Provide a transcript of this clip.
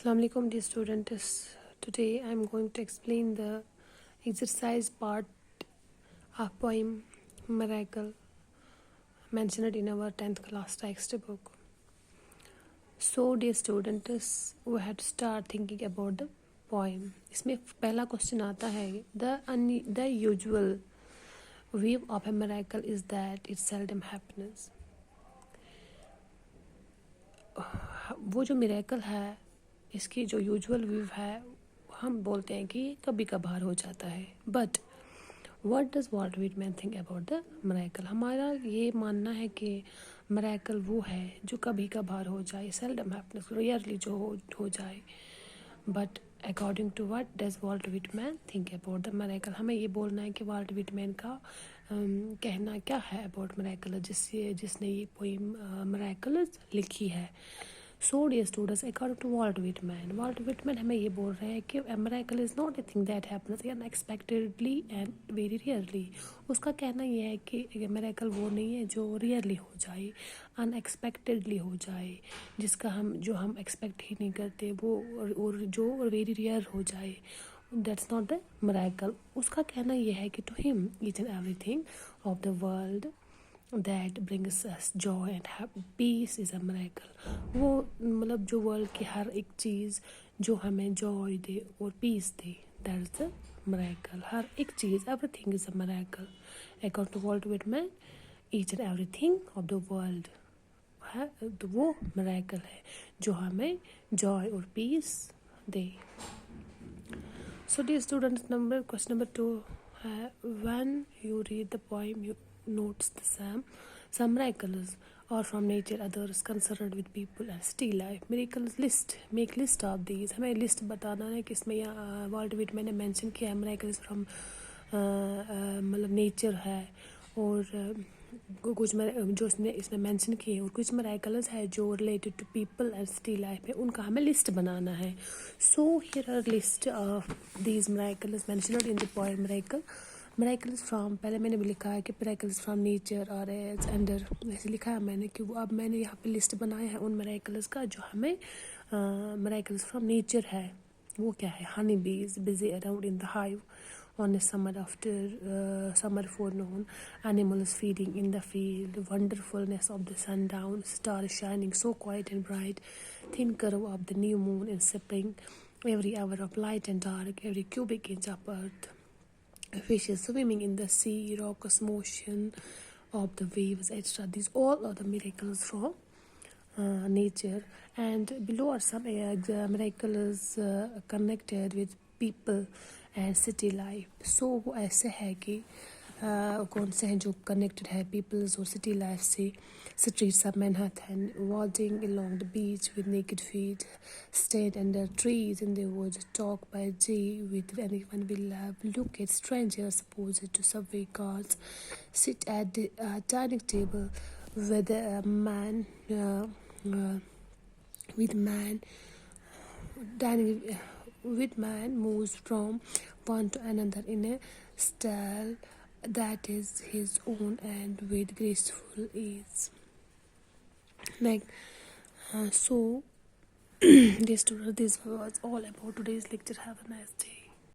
Assalamu alaikum dear students. Today I am going to explain the exercise part of poem Miracle mentioned in our 10th class textbook. So dear students, we have to start thinking about the poem. इसमें पहला question आता है the usual view of a miracle is that it seldom happens. वो जो miracle है इसकी जो usual view है हम बोलते हैं कि कभी कभार हो जाता है. But what does Walt Whitman think about the miracle. हमारा ये मानना है कि मिरेकल वो है जो कभी कभार हो जाए, सेल्डम हैपन्स, रेयरली जो हो जाए. But according to what does Walt Whitman think about the miracle. हमें ये बोलना है कि वॉल्ट व्हिटमैन का कहना क्या है अबाउट मिरेकल, जिसने ये पोइम मिरेकल लिखी है. So dear students, according to Walt Whitman हमें ये बोल रहे हैं कि a miracle is not a thing that happens unexpectedly and very rarely. उसका कहना ये है कि miracle वो नहीं है जो rarely हो जाए, unexpectedly हो जाए, जिसका जो हम expect ही नहीं करते वो, और जो very rare हो जाए. That's not the miracle. उसका कहना ये है कि to him each and everything of the world that brings us joy and peace is a miracle. वो मतलब जो वर्ल्ड की हर एक चीज़ जो हमें जॉय दे और पीस दे, that is the miracle. हर एक चीज़, everything is a miracle. According to Walt Whitman, each and everything of the world है तो वो miracle है जो हमें जॉय और पीस दे. So dear students, question number 2 है, when you read the poem you notes the some miracles or from nature, others concerned with people and city life. Miracles list, make list of these. हमें list बताना है कि इसमें यहाँ vault Whitman ने mention किया है miracles from मतलब नेचर है, और कुछ जो इसमें मेंशन किए, और कुछ miracles है जो related to people and city life है, उनका हमें लिस्ट बनाना है. So here are list of these miracles mentioned in the poem miracles from, पहले मैंने भी लिखा है कि miracles from nature और एज अंडर, ऐसे लिखा है मैंने कि अब मैंने यहाँ पे लिस्ट बनाया है उन miracles का जो हमें miracles from nature है. वो क्या है? honey bees busy around in the hive on a summer forenoon, animals feeding in the field, wonderfulness of the sundown, stars shining so quiet and bright, thin curve of the new moon in spring, every hour of light and dark, every cubic inch of earth, fishes swimming in the sea, raucous motion of the waves, etc. These all are the miracles from nature. And below are some miracles connected with people and city life. So वो ऐसे है कि कौन से हैं जो connected है peoples और city life से. Streets of Manhattan, walking along the beach with naked feet, stand under trees in the woods, talk by G with anyone we love, look at strangers opposite to subway cars, sit at the dining table with a man with man moves from one to another in a style that is his own and with graceful ease. So this was all about today's lecture. Have a nice day.